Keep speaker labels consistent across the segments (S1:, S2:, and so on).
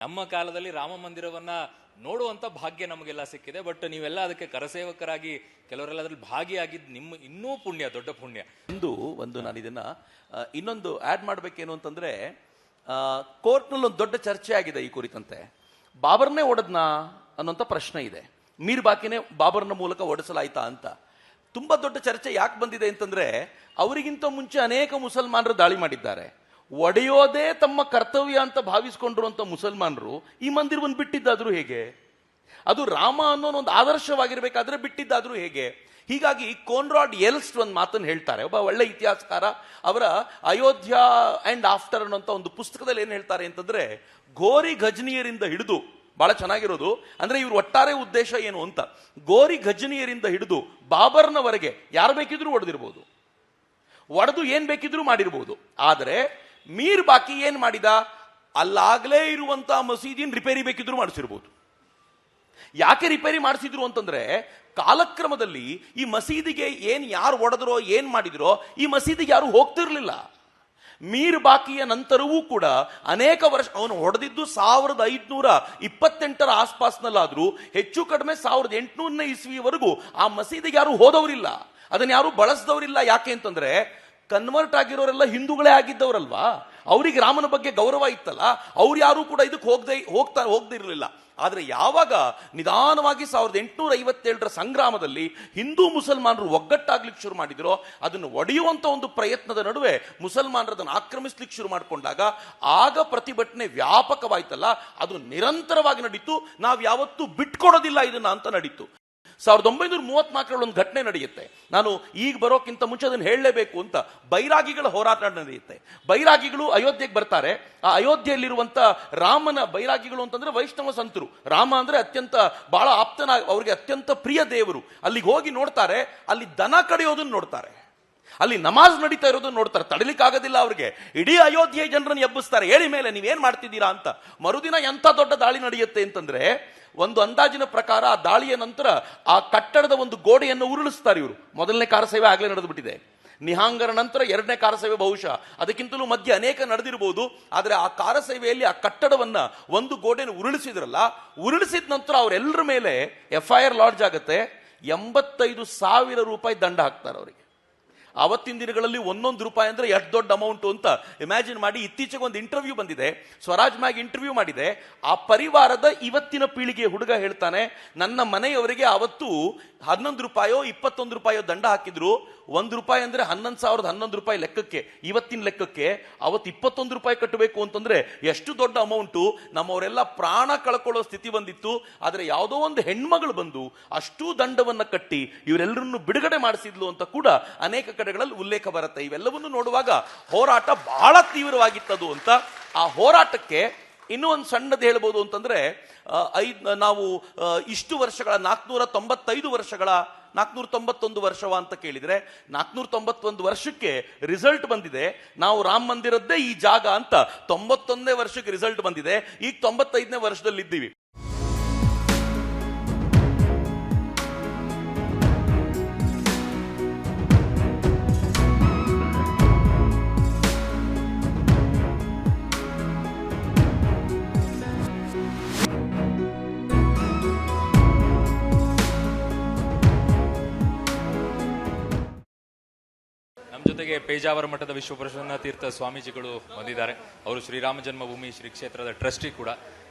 S1: ನಮ್ಮ ಕಾಲದಲ್ಲಿ ರಾಮ ಮಂದಿರವನ್ನ ನೋಡುವಂತ ಭಾಗ್ಯ ನಮಗೆಲ್ಲ ಸಿಕ್ಕಿದೆ. ಬಟ್ ನೀವೆಲ್ಲ ಅದಕ್ಕೆ ಕರಸೇವಕರಾಗಿ ಕೆಲವರೆಲ್ಲ ಅದ್ರಲ್ಲಿ ಭಾಗಿಯಾಗಿದ್ದು ನಿಮ್ಮ ಇನ್ನೂ ಪುಣ್ಯ, ದೊಡ್ಡ ಪುಣ್ಯ.
S2: ಒಂದು ನಾನು ಇದನ್ನ ಇನ್ನೊಂದು ಆಡ್ ಮಾಡ್ಬೇಕೇನು ಅಂತಂದ್ರೆ, ಕೋರ್ಟ್ನಲ್ಲಿ ಒಂದು ದೊಡ್ಡ ಚರ್ಚೆ ಆಗಿದೆ ಈ ಕುರಿತಂತೆ. ಬಾಬರ್ನೇ ಓಡದ್ನಾ ಅನ್ನೋಂಥ ಪ್ರಶ್ನೆ ಇದೆ. ಮೀರ್ ಬಾಕಿನೇ ಬಾಬರ್ನ ಮೂಲಕ ಓಡಿಸಲಾಯ್ತಾ ಅಂತ ತುಂಬಾ ದೊಡ್ಡ ಚರ್ಚೆ ಯಾಕೆ ಬಂದಿದೆ ಅಂತಂದ್ರೆ, ಅವರಿಗಿಂತ ಮುಂಚೆ ಅನೇಕ ಮುಸಲ್ಮಾನರು ದಾಳಿ ಮಾಡಿದ್ದಾರೆ. ಒಡೆಯೋದೇ ತಮ್ಮ ಕರ್ತವ್ಯ ಅಂತ ಭಾವಿಸ್ಕೊಂಡಿರುವಂತ ಮುಸಲ್ಮಾನರು ಈ ಮಂದಿರವನ್ನು ಬಿಟ್ಟಿದ್ದಾದ್ರೂ ಹೇಗೆ? ಅದು ರಾಮ ಅನ್ನೋ ಒಂದು ಆದರ್ಶವಾಗಿರ್ಬೇಕಾದ್ರೆ ಬಿಟ್ಟಿದ್ದಾದ್ರೂ ಹೇಗೆ? ಹೀಗಾಗಿ ಕೋನ್ರಾಡ್ ಎಲ್ಸ್ಟ್ ಒಂದು ಮಾತನ್ನು ಹೇಳ್ತಾರೆ, ಒಬ್ಬ ಒಳ್ಳೆ ಇತಿಹಾಸಕಾರ. ಅವರ ಅಯೋಧ್ಯ ಅಂಡ್ ಆಫ್ಟರ್ ಅನ್ನೋಂಥ ಒಂದು ಪುಸ್ತಕದಲ್ಲಿ ಏನ್ ಹೇಳ್ತಾರೆ ಅಂತಂದ್ರೆ, ಗೋರಿ ಘಜ್ನಿಯರಿಂದ ಹಿಡಿದು, ಬಹಳ ಚೆನ್ನಾಗಿರೋದು ಅಂದ್ರೆ ಇವ್ರ ಒಟ್ಟಾರೆ ಉದ್ದೇಶ ಏನು ಅಂತ, ಗೋರಿ ಘಜ್ನಿಯರಿಂದ ಹಿಡಿದು ಬಾಬರ್ನವರೆಗೆ ಯಾರು ಬೇಕಿದ್ರೂ ಒಡೆದಿರ್ಬೋದು, ಒಡೆದು ಏನ್ ಬೇಕಿದ್ರೂ ಮಾಡಿರ್ಬೋದು. ಆದರೆ ಮೀರ್ ಬಾಕಿ ಏನ್ ಮಾಡಿದ? ಅಲ್ಲಾಗಲೇ ಇರುವಂತಹ ಮಸೀದಿನ ರಿಪೇರಿ ಬೇಕಿದ್ರು ಮಾಡಿಸಿರ್ಬೋದು. ಯಾಕೆ ರಿಪೇರಿ ಮಾಡಿಸಿದ್ರು ಅಂತಂದ್ರೆ, ಕಾಲಕ್ರಮದಲ್ಲಿ ಈ ಮಸೀದಿಗೆ ಏನ್ ಯಾರು ಒಡೆದ್ರೋ ಏನ್ ಮಾಡಿದ್ರೋ ಈ ಮಸೀದಿಗೆ ಯಾರು ಹೋಗ್ತಿರ್ಲಿಲ್ಲ. ಮೀರ್ ಬಾಕಿಯ ನಂತರವೂ ಕೂಡ ಅನೇಕ ವರ್ಷ, ಅವನು ಹೊಡೆದಿದ್ದು 1528 ಆಸ್ಪಾಸ್ನಲ್ಲಾದ್ರೂ ಹೆಚ್ಚು ಕಡಿಮೆ 1800 ಇಸ್ವಿವರೆಗೂ ಆ ಮಸೀದಿಗೆ ಯಾರು ಹೋದವರಿಲ್ಲ, ಅದನ್ನ ಯಾರು ಬಳಸಿದವರಿಲ್ಲ. ಯಾಕೆ ಅಂತಂದ್ರೆ, ಕನ್ವರ್ಟ್ ಆಗಿರೋರೆಲ್ಲ ಹಿಂದೂಗಳೇ ಆಗಿದ್ದವರಲ್ವಾ, ಅವ್ರಿಗೆ ರಾಮನ ಬಗ್ಗೆ ಗೌರವ ಇತ್ತಲ್ಲ, ಅವ್ರು ಯಾರು ಕೂಡ ಇದಕ್ಕೆ ಹೋಗದೇ ಇರಲಿಲ್ಲ. ಆದ್ರೆ ಯಾವಾಗ ನಿಧಾನವಾಗಿ 1857 ಸಂಗ್ರಾಮದಲ್ಲಿ ಹಿಂದೂ ಮುಸಲ್ಮಾನರು ಒಗ್ಗಟ್ಟಾಗ್ಲಿಕ್ಕೆ ಶುರು ಮಾಡಿದ್ರು, ಅದನ್ನು ಒಡೆಯುವಂತ ಒಂದು ಪ್ರಯತ್ನದ ನಡುವೆ ಮುಸಲ್ಮಾನರು ಅದನ್ನು ಆಕ್ರಮಿಸ್ಲಿಕ್ಕೆ ಶುರು ಮಾಡಿಕೊಂಡಾಗ ಆಗ ಪ್ರತಿಭಟನೆ ವ್ಯಾಪಕವಾಯ್ತಲ್ಲ, ಅದು ನಿರಂತರವಾಗಿ ನಡೀತು. ನಾವು ಯಾವತ್ತೂ ಬಿಟ್ಕೊಡೋದಿಲ್ಲ ಇದನ್ನ ಅಂತ ನಡೀತು. 1934 ಒಂದು ಘಟನೆ ನಡೆಯುತ್ತೆ. ನಾನು ಈಗ ಬರೋಕ್ಕಿಂತ ಮುಂಚೆ ಅದನ್ನು ಹೇಳಲೇಬೇಕು ಅಂತ. ಬೈರಾಗಿಗಳ ಹೋರಾಟ ನಡೆಯುತ್ತೆ. ಬೈರಾಗಿಗಳು ಅಯೋಧ್ಯೆಗೆ ಬರ್ತಾರೆ. ಆ ಅಯೋಧ್ಯೆಯಲ್ಲಿರುವಂತ ರಾಮನ ಬೈರಾಗಿಗಳು ಅಂತಂದ್ರೆ ವೈಷ್ಣವ ಸಂತರು. ರಾಮ ಅಂದ್ರೆ ಅತ್ಯಂತ ಬಹಳ ಆಪ್ತನ, ಅವರಿಗೆ ಅತ್ಯಂತ ಪ್ರಿಯ ದೇವರು. ಅಲ್ಲಿಗೆ ಹೋಗಿ ನೋಡ್ತಾರೆ, ಅಲ್ಲಿ ದನ ಕಡಿಯೋದನ್ನ ನೋಡ್ತಾರೆ, ಅಲ್ಲಿ ನಮಾಜ್ ನಡೀತಾ ಇರೋದನ್ನ ನೋಡ್ತಾರೆ. ತಡಲಿಕ್ಕಾಗೋದಿಲ್ಲ ಅವ್ರಿಗೆ. ಇಡೀ ಅಯೋಧ್ಯೆ ಜನರನ್ನು ಎಬ್ಬಿಸ್ತಾರೆ, ಹೇಳಿ ಮೇಲೆ ನೀವೇನ್ ಮಾಡ್ತಿದ್ದೀರಾ ಅಂತ. ಮರುದಿನ ಎಂತ ದೊಡ್ಡ ದಾಳಿ ನಡೆಯುತ್ತೆ ಅಂತಂದ್ರೆ, ಒಂದು ಅಂದಾಜಿನ ಪ್ರಕಾರ ಆ ದಾಳಿಯ ನಂತರ ಆ ಕಟ್ಟಡದ ಒಂದು ಗೋಡೆಯನ್ನು ಉರುಳಿಸ್ತಾರೆ ಇವರು. ಮೊದಲನೇ ಕಾರಸೇವೆ ಆಗ್ಲೇ ನಡೆದು ಬಿಟ್ಟಿದೆ. ನಿಹಾಂಗರ ನಂತರ ಎರಡನೇ ಕಾರಸೇವೆ ಬಹುಶಃ ಅದಕ್ಕಿಂತಲೂ ಮಧ್ಯೆ ಅನೇಕ ನಡೆದಿರಬಹುದು. ಆದ್ರೆ ಆ ಕಾರಸೇವೆಯಲ್ಲಿ ಆ ಕಟ್ಟಡವನ್ನ ಒಂದು ಗೋಡೆಯನ್ನು ಉರುಳಿಸಿದ್ರಲ್ಲ, ಉರುಳಿಸಿದ ನಂತರ ಅವರೆಲ್ಲರ ಮೇಲೆ FIR ಲಾಡ್ಜ್ ಆಗುತ್ತೆ. 85,000 ರೂಪಾಯಿ ದಂಡ ಹಾಕ್ತಾರೆ ಅವರಿಗೆ. ಅವತ್ತಿನ ದಿನಗಳಲ್ಲಿ 1 ರೂಪಾಯಿ ಅಂದ್ರೆ ಎಷ್ಟು ದೊಡ್ಡ ಅಮೌಂಟ್ ಅಂತ ಇಮ್ಯಾಜಿನ್ ಮಾಡಿ. ಇತ್ತೀಚೆಗೆ ಒಂದು ಇಂಟರ್ವ್ಯೂ ಬಂದಿದೆ, ಸ್ವರಾಜ್ ಮ್ಯಾಗ್ ಇಂಟರ್ವ್ಯೂ ಮಾಡಿದೆ. ಆ ಪರಿವಾರದ ಇವತ್ತಿನ ಪೀಳಿಗೆಯ ಹುಡುಗ ಹೇಳ್ತಾನೆ, ನನ್ನ ಮನೆಯವರಿಗೆ ಅವತ್ತು 11 ರೂಪಾಯೋ 21 ರೂಪಾಯೋ ದಂಡ ಹಾಕಿದ್ರು. 1 ರೂಪಾಯಿ ಅಂದ್ರೆ 11,011 ರೂಪಾಯಿ ಲೆಕ್ಕಕ್ಕೆ, ಇವತ್ತಿನ ಲೆಕ್ಕಕ್ಕೆ ಅವತ್ತು 21 ರೂಪಾಯಿ ಕಟ್ಟಬೇಕು ಅಂತಂದ್ರೆ ಎಷ್ಟು ದೊಡ್ಡ ಅಮೌಂಟು. ನಮ್ಮವರೆಲ್ಲ ಪ್ರಾಣ ಕಳ್ಕೊಳ್ಳೋ ಸ್ಥಿತಿ ಬಂದಿತ್ತು. ಆದ್ರೆ ಯಾವುದೋ ಒಂದು ಹೆಣ್ಮಗಳು ಬಂದು ಅಷ್ಟೂ ದಂಡವನ್ನ ಕಟ್ಟಿ ಇವರೆಲ್ಲರನ್ನು ಬಿಡುಗಡೆ ಮಾಡಿಸಿದ್ಲು ಅಂತ ಕೂಡ ಅನೇಕ ಕಡೆಗಳಲ್ಲಿ ಉಲ್ಲೇಖ ಬರುತ್ತೆ. ಇವೆಲ್ಲವನ್ನು ನೋಡುವಾಗ ಹೋರಾಟ ಬಹಳ ತೀವ್ರವಾಗಿತ್ತದು ಅಂತ. ಆ ಹೋರಾಟಕ್ಕೆ ಇನ್ನೂ ಒಂದು ಸಣ್ಣದು ಹೇಳ್ಬೋದು ಅಂತಂದ್ರೆ, ನಾವು ಇಷ್ಟು ವರ್ಷಗಳ 495 ವರ್ಷಗಳ 491 ವರ್ಷವ ಅಂತ ಕೇಳಿದ್ರೆ, 491 ವರ್ಷಕ್ಕೆ ರಿಸಲ್ಟ್ ಬಂದಿದೆ. ನಾವು ರಾಮ ಮಂದಿರದ್ದೇ ಈ ಜಾಗ ಅಂತ 91ನೇ ವರ್ಷಕ್ಕೆ ರಿಸಲ್ಟ್ ಬಂದಿದೆ. ಈಗ 95ನೇ ವರ್ಷದಲ್ಲಿ ಇದ್ದೀವಿ.
S1: ಜೊತೆಗೆ ಪೇಜಾವರ ಮಠದ ವಿಶ್ವಪ್ರಸನ್ನ ತೀರ್ಥ ಸ್ವಾಮೀಜಿಗಳು ಬಂದಿದ್ದಾರೆ. ಅವರು ಶ್ರೀರಾಮ ಜನ್ಮಭೂಮಿ ಶ್ರೀ ಕ್ಷೇತ್ರದ ಟ್ರಸ್ಟಿ ಕೂಡ.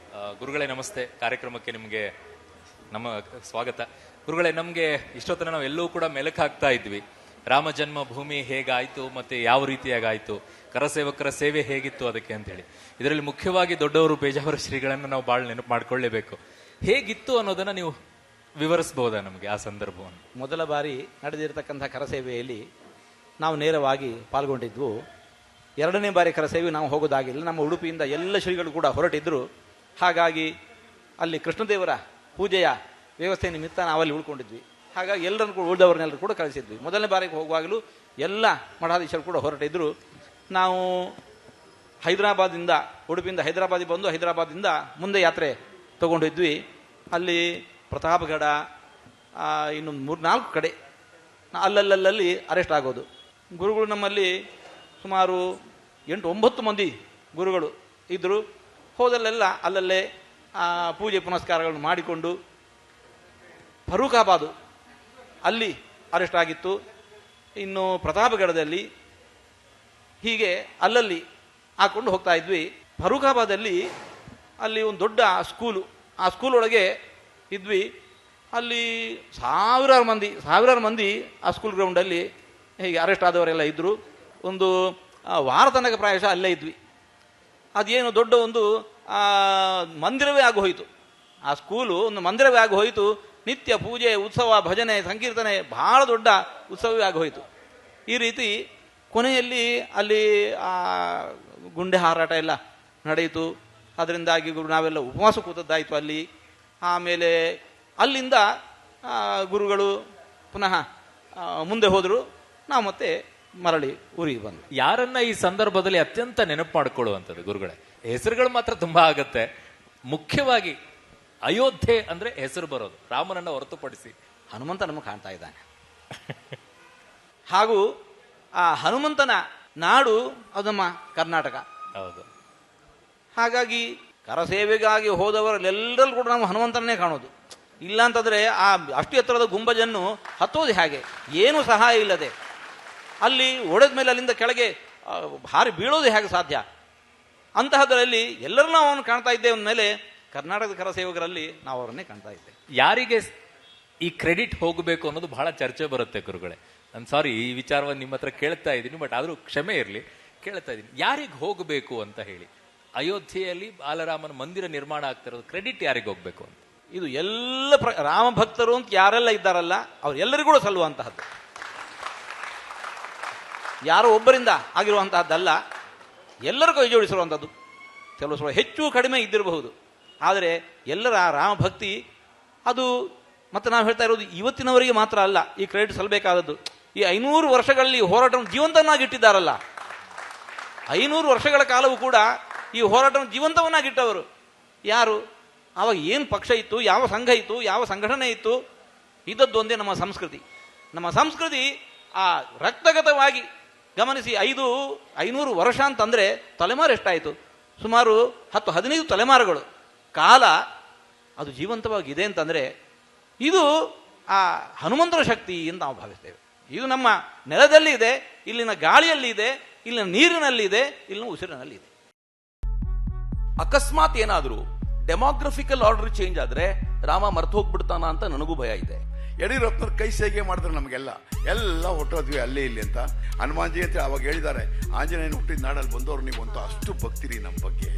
S1: ಗುರುಗಳೇ ನಮಸ್ತೆ, ಕಾರ್ಯಕ್ರಮಕ್ಕೆ ನಿಮಗೆ ನಮ್ಮ ಸ್ವಾಗತ. ಗುರುಗಳೇ, ನಮಗೆ ಇಷ್ಟೊತ್ತನ ನಾವು ಎಲ್ಲವೂ ಕೂಡ ಮೆಲುಕು ಹಾಕ್ತಾ ಇದ್ವಿ. ರಾಮ ಜನ್ಮಭೂಮಿ ಹೇಗಾಯ್ತು ಮತ್ತೆ ಯಾವ ರೀತಿಯಾಗಾಯ್ತು, ಕರಸೇವಕರ ಸೇವೆ ಹೇಗಿತ್ತು ಅದಕ್ಕೆ ಅಂತ ಹೇಳಿ. ಇದರಲ್ಲಿ ಮುಖ್ಯವಾಗಿ ದೊಡ್ಡವರು ಪೇಜಾವರ ಶ್ರೀಗಳನ್ನು ನಾವು ಬಹಳ ನೆನಪು ಮಾಡ್ಕೊಳ್ಳೇಬೇಕು. ಹೇಗಿತ್ತು ಅನ್ನೋದನ್ನ ನೀವು ವಿವರಿಸಬಹುದಾ ನಮಗೆ ಆ ಸಂದರ್ಭವನ್ನು?
S3: ಮೊದಲ ಬಾರಿ ನಡೆದಿರತಕ್ಕಂಥ ಕರಸೇವೆಯಲ್ಲಿ ನಾವು ನೇರವಾಗಿ ಪಾಲ್ಗೊಂಡಿದ್ವು. ಎರಡನೇ ಬಾರಿ ಕರಸೇವೆ ನಾವು ಹೋಗೋದಾಗಿಲ್ಲ. ನಮ್ಮ ಉಡುಪಿಯಿಂದ ಎಲ್ಲ ಶ್ರೀಗಳು ಕೂಡ ಹೊರಟಿದ್ರು. ಹಾಗಾಗಿ ಅಲ್ಲಿ ಕೃಷ್ಣದೇವರ ಪೂಜೆಯ ವ್ಯವಸ್ಥೆ ನಿಮಿತ್ತ ನಾವಲ್ಲಿ ಉಳ್ಕೊಂಡಿದ್ವಿ. ಹಾಗಾಗಿ ಎಲ್ಲರನ್ನು ಕೂಡ ಉಳಿದವರನ್ನೆಲ್ಲರೂ ಕೂಡ ಕಳಿಸಿದ್ವಿ. ಮೊದಲನೇ ಬಾರಿಗೆ ಹೋಗುವಾಗಲೂ ಎಲ್ಲ ಮಠಾಧೀಶರು ಕೂಡ ಹೊರಟಿದ್ರು. ನಾವು ಹೈದರಾಬಾದಿಂದ, ಉಡುಪಿಯಿಂದ ಹೈದರಾಬಾದಿಗೆ ಬಂದು ಹೈದರಾಬಾದಿಂದ ಮುಂದೆ ಯಾತ್ರೆ ತಗೊಂಡಿದ್ವಿ. ಅಲ್ಲಿ ಪ್ರತಾಪಗಢ, ಇನ್ನು 3-4 ಕಡೆ ಅಲ್ಲಲ್ಲಿ ಅರೆಸ್ಟ್ ಆಗೋದು. ಗುರುಗಳು ನಮ್ಮಲ್ಲಿ ಸುಮಾರು 8-9 ಮಂದಿ ಗುರುಗಳು ಇದ್ದರು. ಹೋದಲ್ಲೆಲ್ಲ ಅಲ್ಲಲ್ಲೇ ಪೂಜೆ ಪುನಸ್ಕಾರಗಳನ್ನು ಮಾಡಿಕೊಂಡು ಫರೂಖಾಬಾದು ಅಲ್ಲಿ ಅರೆಸ್ಟ್ ಆಗಿತ್ತು. ಇನ್ನು ಪ್ರತಾಪಗಢದಲ್ಲಿ ಹೀಗೆ ಅಲ್ಲಲ್ಲಿ ಹಾಕ್ಕೊಂಡು ಹೋಗ್ತಾ ಇದ್ವಿ. ಫರೂಖಾಬಾದಲ್ಲಿ ಅಲ್ಲಿ ಒಂದು ದೊಡ್ಡ ಸ್ಕೂಲು, ಆ ಸ್ಕೂಲ್ ಒಳಗೆ ಇದ್ವಿ. ಅಲ್ಲಿ ಸಾವಿರಾರು ಮಂದಿ ಆ ಸ್ಕೂಲ್ ಗ್ರೌಂಡಲ್ಲಿ ಹೀಗೆ ಅರೆಸ್ಟ್ ಆದವರೆಲ್ಲ ಇದ್ದರು. ಒಂದು ವಾರ ತನಕ ಪ್ರಾಯಶಃ ಅಲ್ಲೇ ಇದ್ವಿ. ಅದೇನು ದೊಡ್ಡ ಒಂದು ಮಂದಿರವೇ ಆಗಿ ಹೋಯಿತು. ಆ ಸ್ಕೂಲು ಒಂದು ಮಂದಿರವೇ ಆಗಿ ಹೋಯಿತು. ನಿತ್ಯ ಪೂಜೆ, ಉತ್ಸವ, ಭಜನೆ, ಸಂಕೀರ್ತನೆ ಬಹಳ ದೊಡ್ಡ ಉತ್ಸವವೇ ಆಗಿ ಹೋಯಿತು. ಈ ರೀತಿ ಕೊನೆಯಲ್ಲಿ ಅಲ್ಲಿ ಗುಂಡೆ ಹಾರಾಟ ಎಲ್ಲ ನಡೆಯಿತು. ಅದರಿಂದಾಗಿ ನಾವೆಲ್ಲ ಉಪವಾಸ ಕೂತದ್ದಾಯಿತು ಅಲ್ಲಿ. ಆಮೇಲೆ ಅಲ್ಲಿಂದ ಗುರುಗಳು ಪುನಃ ಮುಂದೆ ಹೋದರು. ನಾವು ಮತ್ತೆ ಮರಳಿ ಊರಿಗೆ ಬಂದು.
S1: ಯಾರನ್ನ ಈ ಸಂದರ್ಭದಲ್ಲಿ ಅತ್ಯಂತ ನೆನಪು ಮಾಡಿಕೊಳ್ಳುವಂಥದ್ದು ಗುರುಗಳೇ? ಹೆಸರುಗಳು ಮಾತ್ರ ತುಂಬಾ ಆಗತ್ತೆ. ಮುಖ್ಯವಾಗಿ ಅಯೋಧ್ಯೆ ಅಂದ್ರೆ ಹೆಸರು ಬರೋದು ರಾಮನನ್ನ ಹೊರತುಪಡಿಸಿ
S3: ಹನುಮಂತ ನಮಗೆ ಕಾಣ್ತಾ ಇದ್ದಾನೆ. ಹಾಗೂ ಆ ಹನುಮಂತನ ನಾಡು ಅದು ನಮ್ಮ ಕರ್ನಾಟಕ.
S1: ಹೌದು.
S3: ಹಾಗಾಗಿ ಕರಸೇವೆಗಾಗಿ ಹೋದವರೆಲ್ಲರೂ ಕೂಡ ನಾವು ಹನುಮಂತನೇ ಕಾಣೋದು. ಇಲ್ಲ ಅಂತಂದ್ರೆ ಅಷ್ಟು ಎತ್ತರದ ಗುಂಬಜನ್ನು ಹತ್ತೋದು ಹೇಗೆ? ಏನೂ ಸಹಾಯ ಇಲ್ಲದೆ ಅಲ್ಲಿ ಒಡೆದ ಮೇಲೆ ಅಲ್ಲಿಂದ ಕೆಳಗೆ ಹಾರಿ ಬೀಳೋದು ಹೇಗೆ ಸಾಧ್ಯ? ಅಂತಹದರಲ್ಲಿ ಎಲ್ಲರೂ ನಾವು ಅವನು ಕಾಣ್ತಾ ಇದ್ದೇವೆ ಅಂದಮೇಲೆ ಕರ್ನಾಟಕದ ಕರಸೇವಕರಲ್ಲಿ ನಾವು ಅವರನ್ನೇ ಕಾಣ್ತಾ ಇದ್ದೇವೆ.
S1: ಯಾರಿಗೆ ಈ ಕ್ರೆಡಿಟ್ ಹೋಗಬೇಕು ಅನ್ನೋದು ಬಹಳ ಚರ್ಚೆ ಬರುತ್ತೆ ಗುರುಗಳೇ. ನಾನು ಸಾರಿ ಈ ವಿಚಾರವನ್ನು ನಿಮ್ಮ ಹತ್ರ ಕೇಳ್ತಾ ಇದ್ದೀನಿ, ಬಟ್ ಆದರೂ ಕ್ಷಮೆ ಇರಲಿ, ಕೇಳ್ತಾ ಇದ್ದೀನಿ. ಯಾರಿಗೆ ಹೋಗಬೇಕು ಅಂತ ಹೇಳಿ ಅಯೋಧ್ಯೆಯಲ್ಲಿ ಬಾಲರಾಮನ ಮಂದಿರ ನಿರ್ಮಾಣ ಆಗ್ತಿರೋದು ಕ್ರೆಡಿಟ್ ಯಾರಿಗೆ ಹೋಗಬೇಕು ಅಂತ?
S3: ಇದು ಎಲ್ಲ ರಾಮ ಭಕ್ತರು ಅಂತ ಯಾರೆಲ್ಲ ಇದ್ದಾರಲ್ಲ ಅವರೆಲ್ಲರಿಗೂ ಕೂಡ ಸಲ್ಲುವಂತಹದ್ದು. ಯಾರೋ ಒಬ್ಬರಿಂದ ಆಗಿರುವಂತಹದ್ದಲ್ಲ, ಎಲ್ಲರೂ ಕೈ ಜೋಡಿಸಿರುವಂಥದ್ದು. ಕೆಲವು ಸ್ವಲ್ಪ ಹೆಚ್ಚು ಕಡಿಮೆ ಇದ್ದಿರಬಹುದು, ಆದರೆ ಎಲ್ಲರ ರಾಮ ಭಕ್ತಿ ಅದು. ಮತ್ತೆ ನಾವು ಹೇಳ್ತಾ ಇರೋದು ಇವತ್ತಿನವರಿಗೆ ಮಾತ್ರ ಅಲ್ಲ ಈ ಕ್ರೆಡಿಟ್ ಸಲ್ಲಬೇಕಾದದ್ದು. ಈ 500 ವರ್ಷಗಳಲ್ಲಿ ಹೋರಾಟವನ್ನು ಜೀವಂತವನ್ನಾಗಿಟ್ಟಿದ್ದಾರಲ್ಲ, 500 ವರ್ಷಗಳ ಕಾಲವೂ ಕೂಡ ಈ ಹೋರಾಟವನ್ನು ಜೀವಂತವನ್ನಾಗಿಟ್ಟವರು ಯಾರು? ಆವಾಗ ಏನು ಪಕ್ಷ ಇತ್ತು, ಯಾವ ಸಂಘ ಇತ್ತು, ಯಾವ ಸಂಘಟನೆ ಇತ್ತು? ಇದ್ದದ್ದು ಒಂದೇ ನಮ್ಮ ಸಂಸ್ಕೃತಿ. ನಮ್ಮ ಸಂಸ್ಕೃತಿ ಆ ರಕ್ತಗತವಾಗಿ ಗಮನಿಸಿ 500 ವರ್ಷ ಅಂತಂದರೆ ತಲೆಮಾರು ಎಷ್ಟಾಯಿತು? ಸುಮಾರು 10-15 ತಲೆಮಾರುಗಳು ಕಾಲ ಅದು ಜೀವಂತವಾಗಿದೆ ಅಂತಂದರೆ ಇದು ಆ ಹನುಮಂತನ ಶಕ್ತಿ ಅಂತ ನಾವು ಭಾವಿಸ್ತೇವೆ. ಇದು ನಮ್ಮ ನೆಲದಲ್ಲಿ ಇದೆ, ಇಲ್ಲಿನ ಗಾಳಿಯಲ್ಲಿ ಇದೆ, ಇಲ್ಲಿನ ನೀರಿನಲ್ಲಿ ಇದೆ, ಇಲ್ಲಿನ ಉಸಿರಿನಲ್ಲಿ ಇದೆ.
S2: ಅಕಸ್ಮಾತ್ ಏನಾದರೂ ಡೆಮೋಗ್ರಫಿಕಲ್ ಆರ್ಡರ್ ಚೇಂಜ್ ಆದ್ರೆ ರಾಮ ಮರ್ತು ಹೋಗ್ಬಿಡ್ತಾನ ಅಂತ ನನಗೂ ಭಯ ಇದೆ.
S4: ಯಡಿಯೂರಪ್ಪನವ್ರು ಕೈ ಸೇಗೆ ಮಾಡಿದ್ರೆ ನಮಗೆಲ್ಲ ಹೊಟ್ಟೋದ್ವಿ ಅಲ್ಲಿ ಇಲ್ಲಿ ಅಂತ. ಹನುಮಾನ್ಜಿ ಅಂತ ಅವಾಗ ಹೇಳಿದ್ದಾರೆ, ಆಂಜನೇಯನ ಹುಟ್ಟಿದ ನಾಡಲ್ಲಿ ಬಂದವರು ನೀವು ಅಂತ ಅಷ್ಟು ಭಕ್ತಿರಿ ನಮ್ಮ ಬಗ್ಗೆ.